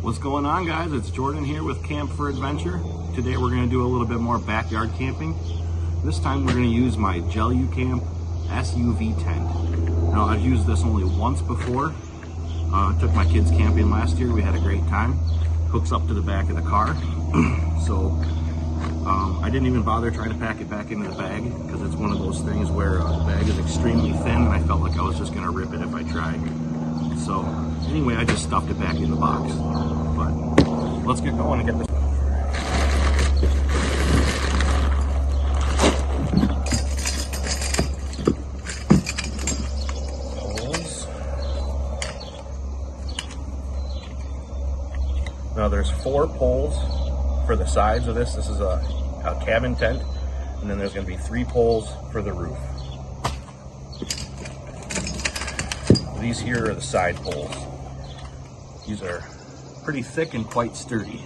What's going on, guys? It's Jordan here with Camp for Adventure. Today we're going to do a little bit more backyard camping. This time we're going to use my Jelucamp SUV tent. Now, I've used this only once before. Took my kids camping last year. We had a great time. Hooks up to the back of the car. So I didn't even bother trying to pack it back into the bag because it's one of those things where the bag is extremely thin and I felt like I was just going to rip it if I tried. So anyway, I just stuffed it back in the box. But let's get going and get this. Now there's 4 poles for the sides of this. This is a cabin tent, and then there's going to be 3 poles for the roof. These here are the side poles. These are pretty thick and quite sturdy.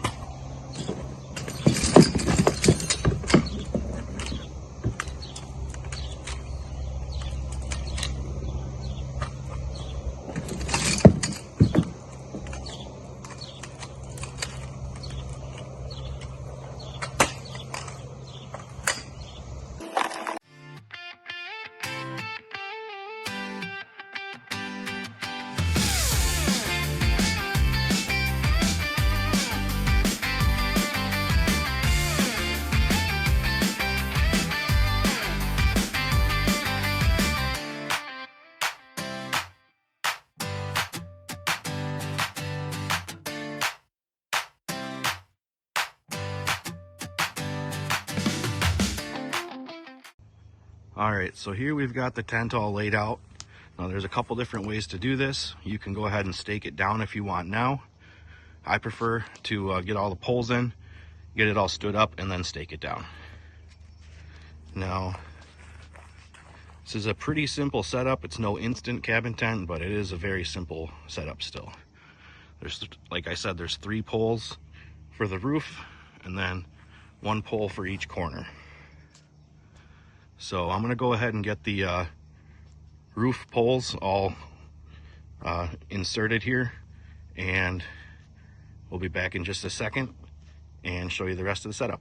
All right, so here we've got the tent all laid out. Now there's a couple different ways to do this. You can go ahead and stake it down if you want now. I prefer to get all the poles in, get it all stood up, and then stake it down. Now, this is a pretty simple setup. It's no instant cabin tent, but it is a very simple setup still. There's, like I said, there's 3 poles for the roof, and then 1 pole for each corner. So I'm gonna go ahead and get the roof poles all inserted here, and we'll be back in just a second and show you the rest of the setup.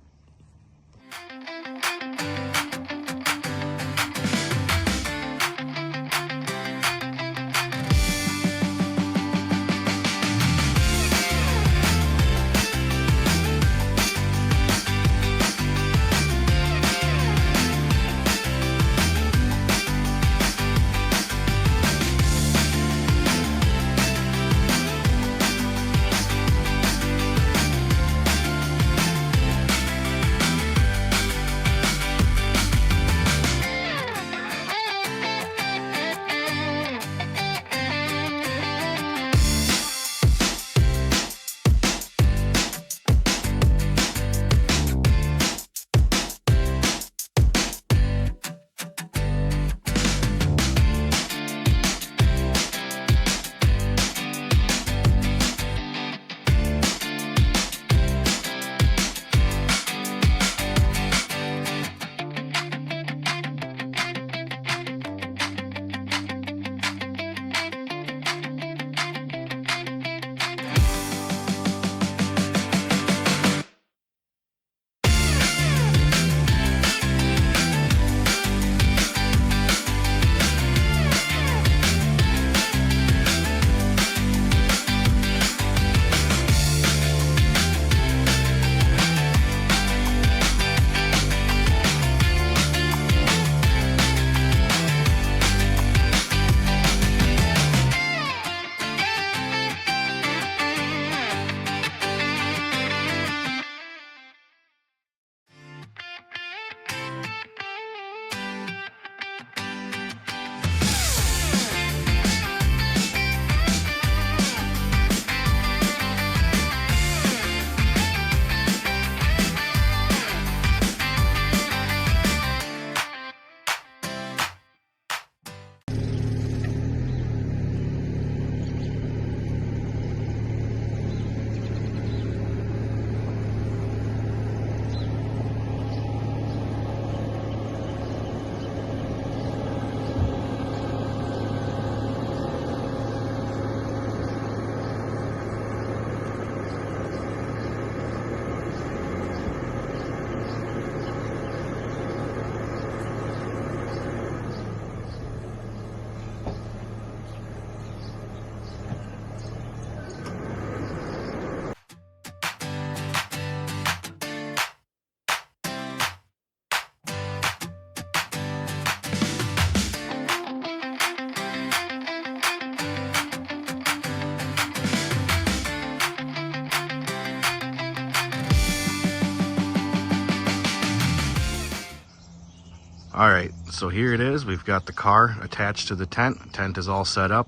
All right, so here it is. We've got the car attached to the tent. The tent is all set up.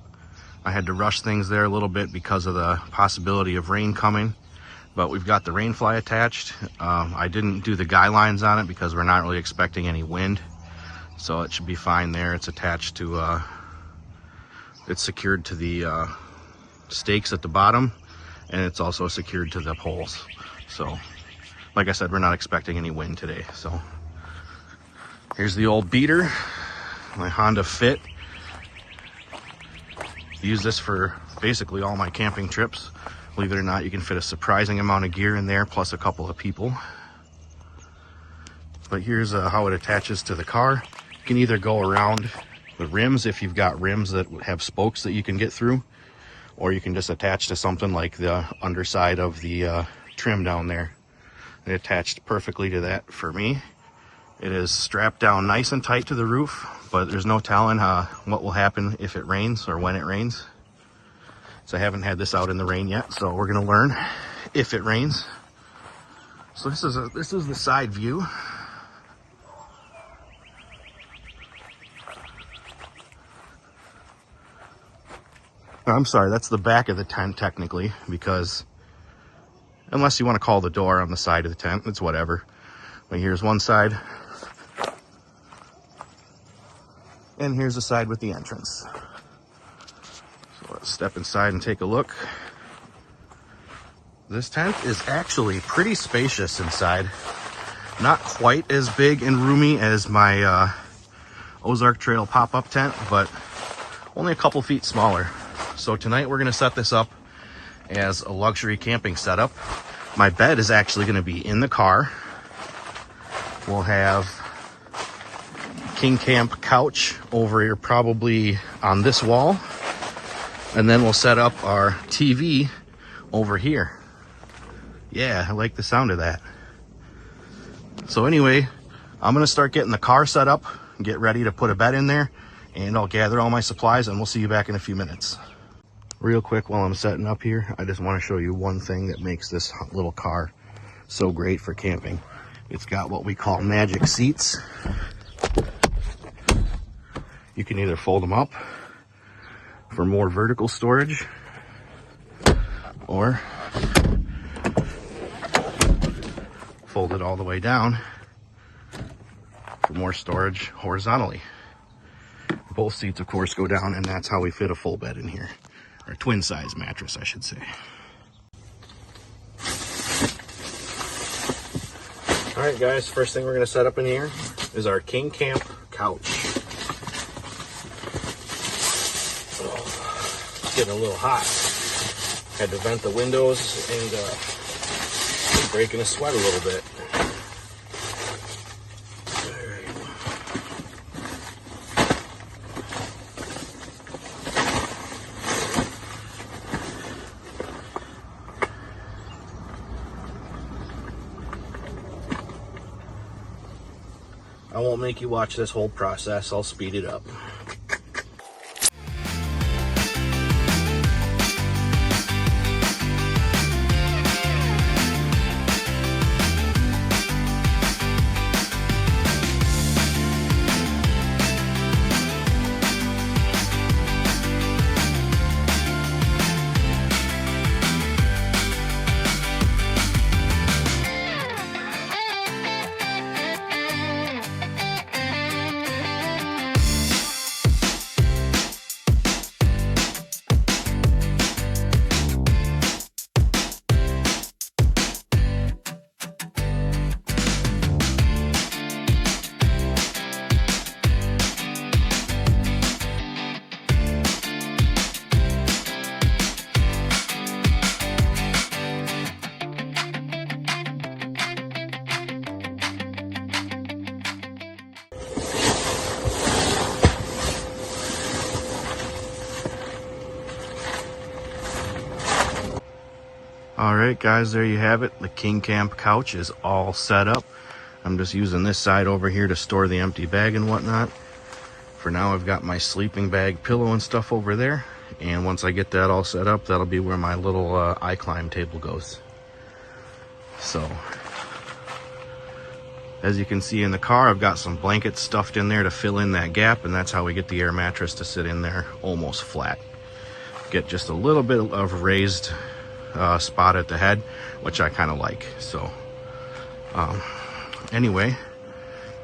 I had to rush things there a little bit because of the possibility of rain coming, but we've got the rain fly attached. I didn't do the guy lines on it because we're not really expecting any wind, so it should be fine there. It's attached to, it's secured to the stakes at the bottom, and it's also secured to the poles. So, like I said, we're not expecting any wind today. So, here's the old beater, my Honda Fit. Use this for basically all my camping trips. Believe it or not, you can fit a surprising amount of gear in there, plus a couple of people. But here's how it attaches to the car. You can either go around the rims if you've got rims that have spokes that you can get through, or you can just attach to something like the underside of the trim down there. It attached perfectly to that for me. It is strapped down nice and tight to the roof, but there's no telling what will happen if it rains or when it rains. So I haven't had this out in the rain yet, so we're gonna learn if it rains. So this is the side view. I'm sorry, that's the back of the tent technically, because unless you want to call the door on the side of the tent, it's whatever. But here's one side. And here's the side with the entrance. So let's step inside and take a look. This tent is actually pretty spacious inside. Not quite as big and roomy as my Ozark Trail pop-up tent, but only a couple feet smaller. So tonight we're gonna set this up as a luxury camping setup. My bed is actually gonna be in the car. We'll have King Camp couch over here, probably on this wall, and then we'll set up our TV over here. Yeah, I like the sound of that. So anyway, I'm gonna start getting the car set up, get ready to put a bed in there, and I'll gather all my supplies, and we'll see you back in a few minutes. Real quick, while I'm setting up here, I just want to show you one thing that makes this little car so great for camping. It's got what we call magic seats. You can either fold them up for more vertical storage, or fold it all the way down for more storage horizontally. Both seats, of course, go down, and that's how we fit a full bed in here, or twin size mattress, I should say. All right, guys, first thing we're going to set up in here is our King Camp couch. Getting a little hot. Had to vent the windows and breaking a sweat a little bit. I won't make you watch this whole process. I'll speed it up. All right, guys, there you have it. The King Camp couch is all set up. I'm just using this side over here to store the empty bag and whatnot. For now, I've got my sleeping bag, pillow, and stuff over there. And once I get that all set up, that'll be where my little iClimb table goes. So As you can see in the car, I've got some blankets stuffed in there to fill in that gap, and that's how we get the air mattress to sit in there almost flat. Get just a little bit of raised spot at the head, which I kind of like. So anyway,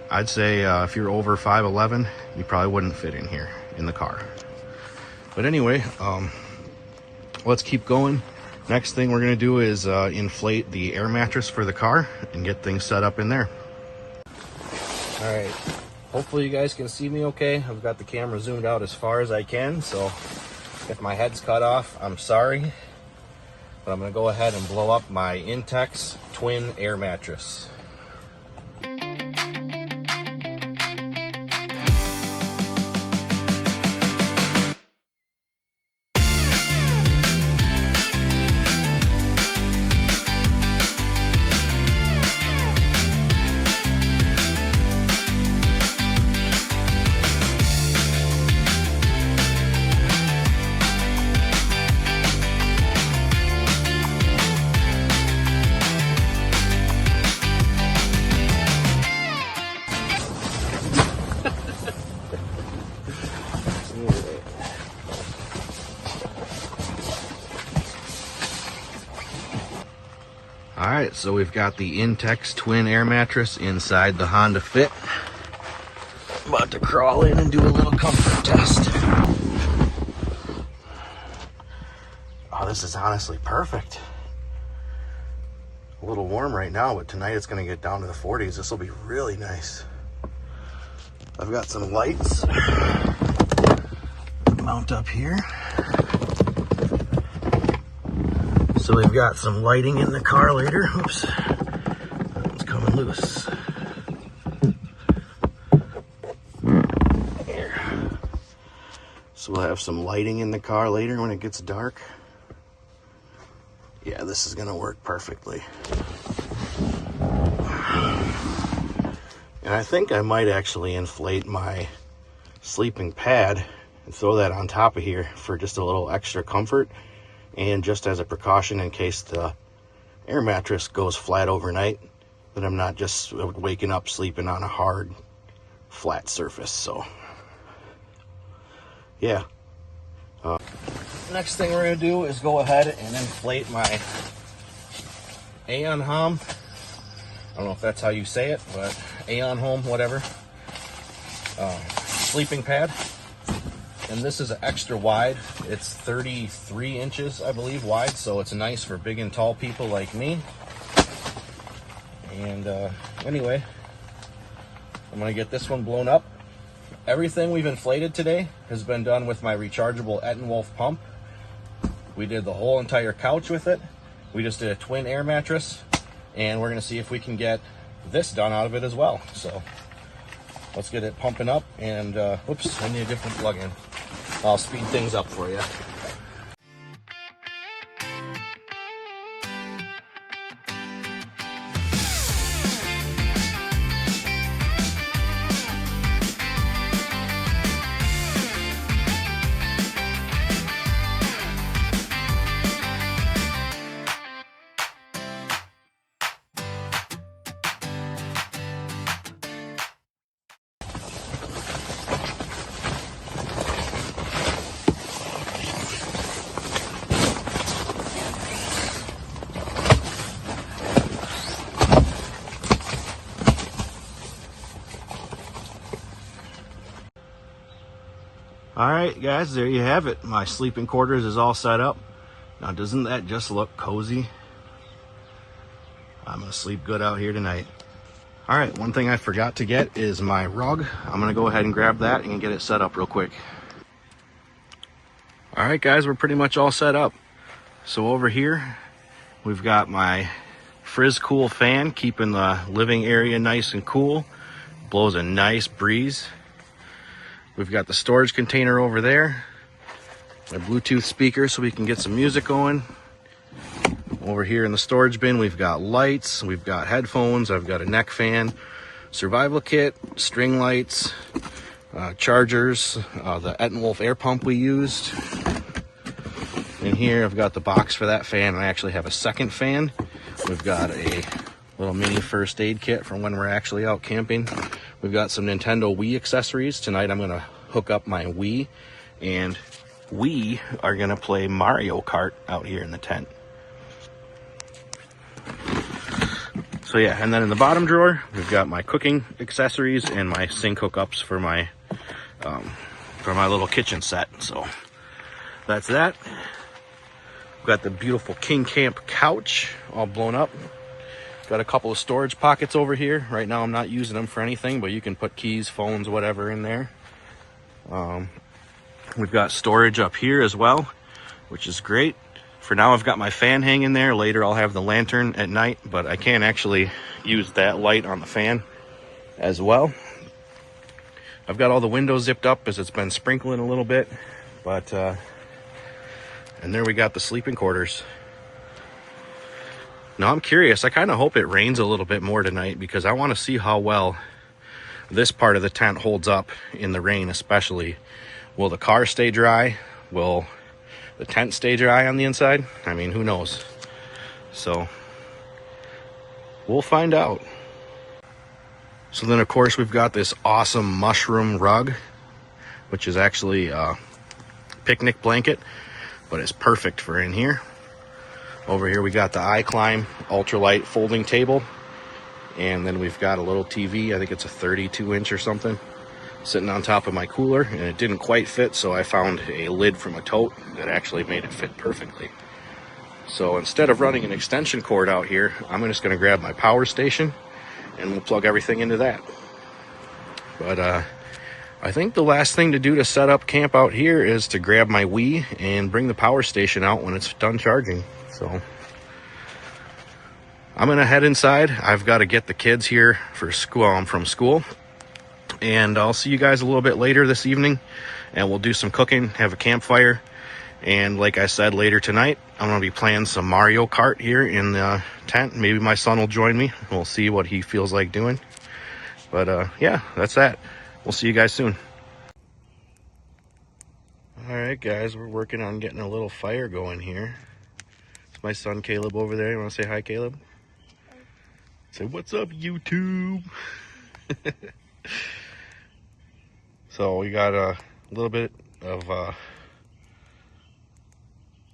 I'd say if you're over 5'11", you probably wouldn't fit in here in the car. But anyway, let's keep going. Next thing we're gonna do is inflate the air mattress for the car and get things set up in there. All right, hopefully you guys can see me okay. I've got the camera zoomed out as far as I can, so if my head's cut off, I'm sorry. But I'm gonna go ahead and blow up my Intex twin air mattress. Alright, so we've got the Intex twin air mattress inside the Honda Fit. I'm about to crawl in and do a little comfort test. Oh, this is honestly perfect. A little warm right now, but tonight it's going to get down to the 40s. This will be really nice. I've got some lights. Mount up here. So we've got some lighting in the car later. Oops, it's coming loose. Here. So we'll have some lighting in the car later when it gets dark. Yeah, this is gonna work perfectly. And I think I might actually inflate my sleeping pad and throw that on top of here for just a little extra comfort. And just as a precaution in case the air mattress goes flat overnight, that I'm not just waking up sleeping on a hard, flat surface. So, yeah. Next thing we're going to do is go ahead and inflate my Aeon Home. I don't know if that's how you say it, but Aeon Home, whatever. Sleeping pad. And this is extra wide. It's 33 inches, I believe, wide, so it's nice for big and tall people like me. And anyway, I'm gonna get this one blown up. Everything we've inflated today has been done with my rechargeable Ettenwolf pump. We did the whole entire couch with it. We just did a twin air mattress, and we're gonna see if we can get this done out of it as well. So let's get it pumping up, and whoops, I need a different plug-in. I'll speed things up for you. Alright guys, there you have it. My sleeping quarters is all set up. Now doesn't that just look cozy? I'm gonna sleep good out here tonight. Alright, one thing I forgot to get is my rug. I'm gonna go ahead and grab that and get it set up real quick. Alright guys, we're pretty much all set up. So over here, we've got my Frizz Cool fan, keeping the living area nice and cool. Blows a nice breeze. We've got the storage container over there. My Bluetooth speaker so we can get some music going. Over here in the storage bin, we've got lights, we've got headphones, I've got a neck fan, survival kit, string lights, chargers, the Ettenwolf air pump we used. In here, I've got the box for that fan. I actually have a second fan. We've got a Little mini first aid kit for when we're actually out camping. We've got some Nintendo Wii accessories. Tonight I'm going to hook up my Wii, and we are going to play Mario Kart out here in the tent. So yeah, and then in the bottom drawer, we've got my cooking accessories and my sink hookups for my little kitchen set. So that's that. We've got the beautiful King Camp couch all blown up. Got a couple of storage pockets over here. Right now I'm not using them for anything, but you can put keys, phones, whatever in there. We've got storage up here as well, which is great. For now I've got my fan hanging there. Later I'll have the lantern at night, but I can't actually use that light on the fan as well. I've got all the windows zipped up as it's been sprinkling a little bit, but and there we got the sleeping quarters. Now I'm curious, I kind of hope it rains a little bit more tonight because I want to see how well this part of the tent holds up in the rain especially. Will the car stay dry? Will the tent stay dry on the inside? I mean, who knows? So we'll find out. So then of course we've got this awesome mushroom rug, which is actually a picnic blanket, but it's perfect for in here. Over here we got the iClimb ultralight folding table, and then we've got a little TV. I think it's a 32-inch or something, sitting on top of my cooler, and it didn't quite fit, so I found a lid from a tote that actually made it fit perfectly. So instead of running an extension cord out here, I'm just going to grab my power station and we'll plug everything into that. But I think the last thing to do to set up camp out here is to grab my Wii and bring the power station out when it's done charging. So I'm gonna head inside. I've got to get the kids here for school, from school, and I'll see you guys a little bit later this evening, and we'll do some cooking, have a campfire, and like I said, later tonight I'm gonna be playing some Mario Kart here in the tent. Maybe my son will join me. We'll see what he feels like doing. But yeah, that's that. We'll see you guys soon. All right, guys, we're working on getting a little fire going here. My son Caleb over there. You want to say hi, Caleb? Hi. Say, what's up, YouTube? So we got a little bit of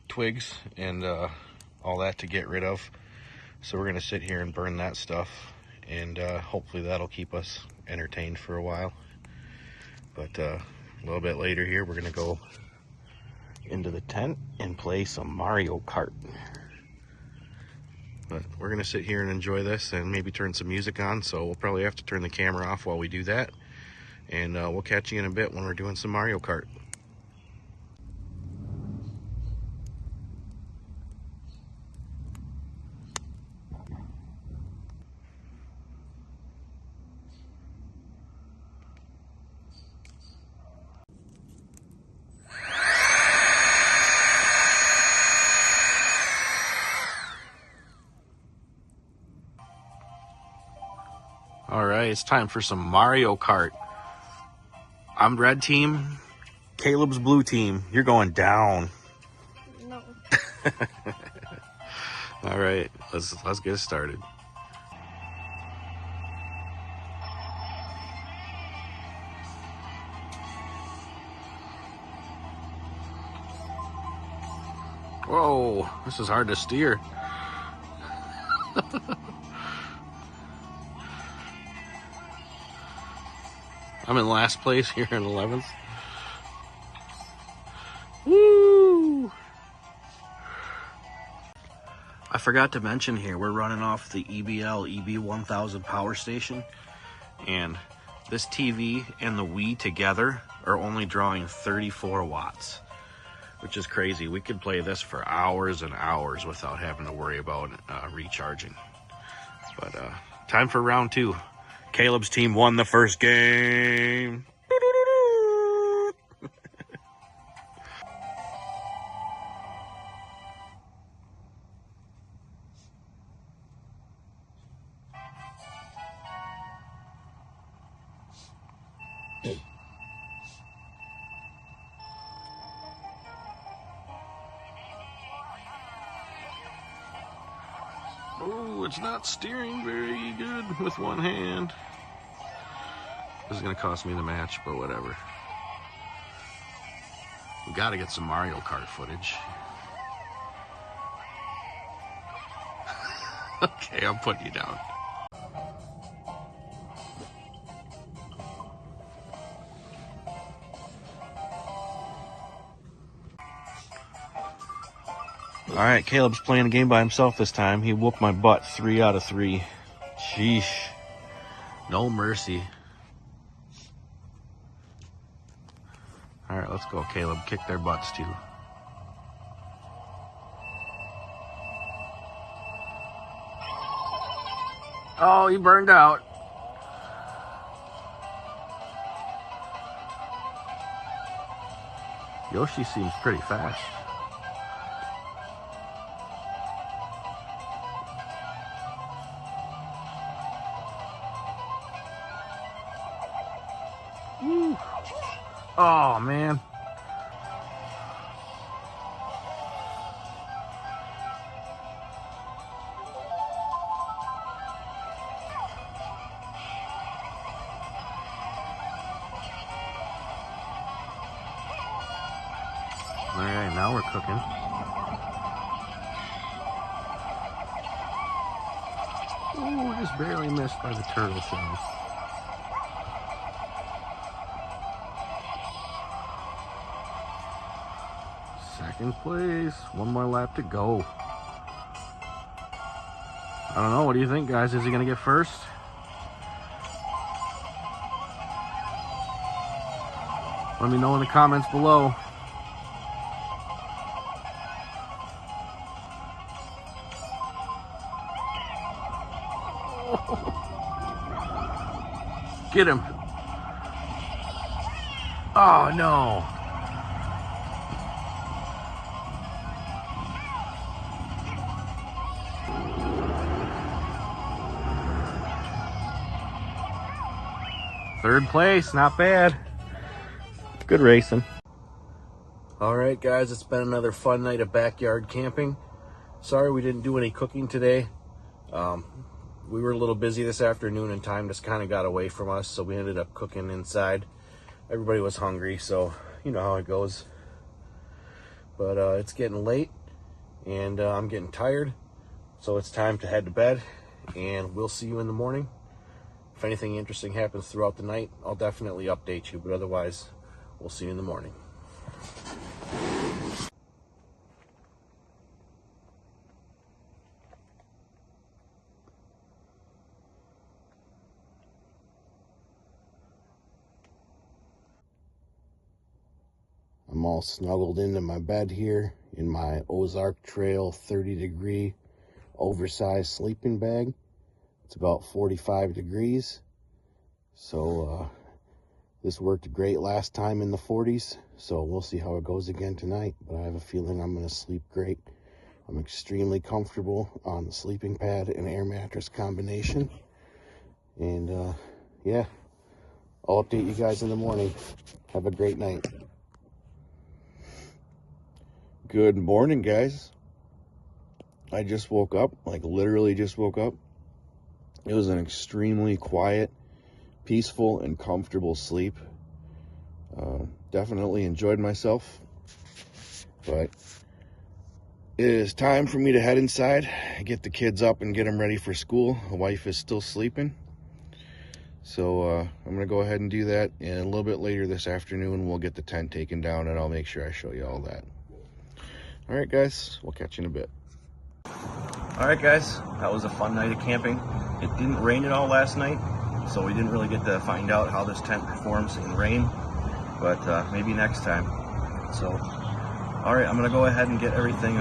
twigs and all that to get rid of. So we're going to sit here and burn that stuff, and hopefully that'll keep us entertained for a while. But a little bit later here, we're going to go into the tent and play some Mario Kart. But we're gonna sit here and enjoy this and maybe turn some music on, so we'll probably have to turn the camera off while we do that, and we'll catch you in a bit when we're doing some Mario Kart. All right, it's time for some Mario Kart. I'm red team, Caleb's blue team. You're going down. No. All right, let's get started. Whoa, this is hard to steer. I'm in last place here in 11th. Woo! I forgot to mention here, we're running off the EBL EB1000 power station, and this TV and the Wii together are only drawing 34 watts, which is crazy. We could play this for hours and hours without having to worry about recharging. But time for round two. Caleb's team won the first game. Oh, it's not steering very good with one hand. This is gonna cost me the match, but whatever. We gotta get some Mario Kart footage. Okay, I'm putting you down. All right, Caleb's playing a game by himself this time. He whooped my butt 3 out of 3. Sheesh. No mercy. All right, let's go, Caleb. Kick their butts too. Oh, he burned out. Yoshi seems pretty fast. Woo. Oh, man. All right, now we're cooking. Ooh, just barely missed by the turtle shell. Second place, one more lap to go. I don't know, what do you think, guys? Is he gonna get first? Let me know in the comments below. Get him. Oh, no. Third place, not bad. Good racing. All right, guys, it's been another fun night of backyard camping. Sorry we didn't do any cooking today. We were a little busy this afternoon and time just kind of got away from us, so we ended up cooking inside. Everybody was hungry, so you know how it goes. But it's getting late and I'm getting tired, so it's time to head to bed, and we'll see you in the morning. If anything interesting happens throughout the night, I'll definitely update you, but otherwise, we'll see you in the morning. I'm all snuggled into my bed here in my Ozark Trail 30-degree oversized sleeping bag. It's about 45 degrees. So this worked great last time in the 40s. So we'll see how it goes again tonight. But I have a feeling I'm going to sleep great. I'm extremely comfortable on the sleeping pad and air mattress combination. And yeah, I'll update you guys in the morning. Have a great night. Good morning, guys. I just woke up, like literally just woke up. It was an extremely quiet, peaceful, and comfortable sleep. Definitely enjoyed myself. But it is time for me to head inside, get the kids up and get them ready for school. The wife is still sleeping. So I'm going to go ahead and do that. And a little bit later this afternoon, we'll get the tent taken down and I'll make sure I show you all that. All right, guys, we'll catch you in a bit. All right, guys, that was a fun night of camping. It didn't rain at all last night, so we didn't really get to find out how this tent performs in rain, but maybe next time. So, all right, I'm gonna go ahead and get everything,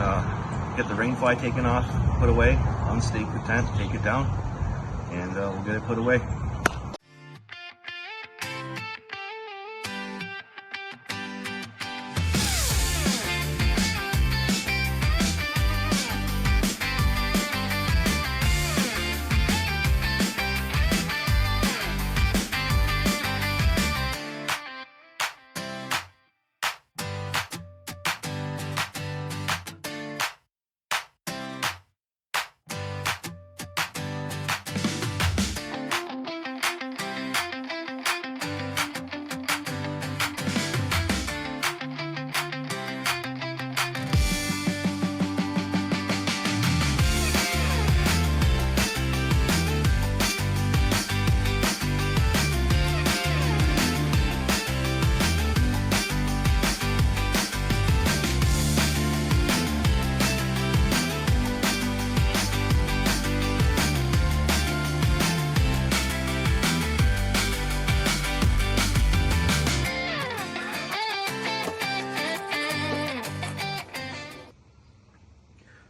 get the rain fly taken off, put away, unstake the tent, take it down, and we'll get it put away.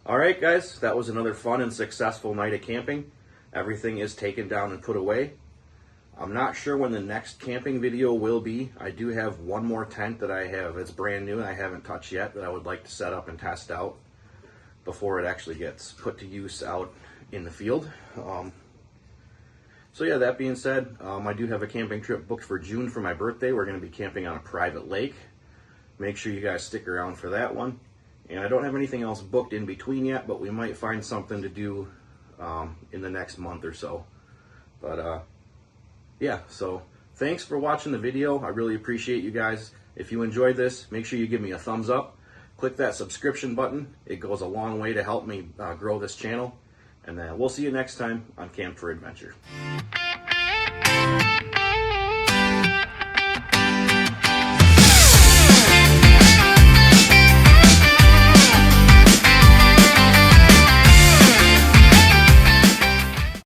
All right, guys, that was another fun and successful night of camping. Everything is taken down and put away. I'm not sure when the next camping video will be. I do have one more tent that I have. It's brand new and I haven't touched yet that I would like to set up and test out before it actually gets put to use out in the field. So yeah, that being said, I do have a camping trip booked for June for my birthday. We're going to be camping on a private lake. Make sure you guys stick around for that one. And I don't have anything else booked in between yet, but we might find something to do in the next month or so. But yeah, so thanks for watching the video. I really appreciate you guys. If you enjoyed this, make sure you give me a thumbs up. Click that subscription button. It goes a long way to help me grow this channel. And we'll see you next time on Camp for Adventure.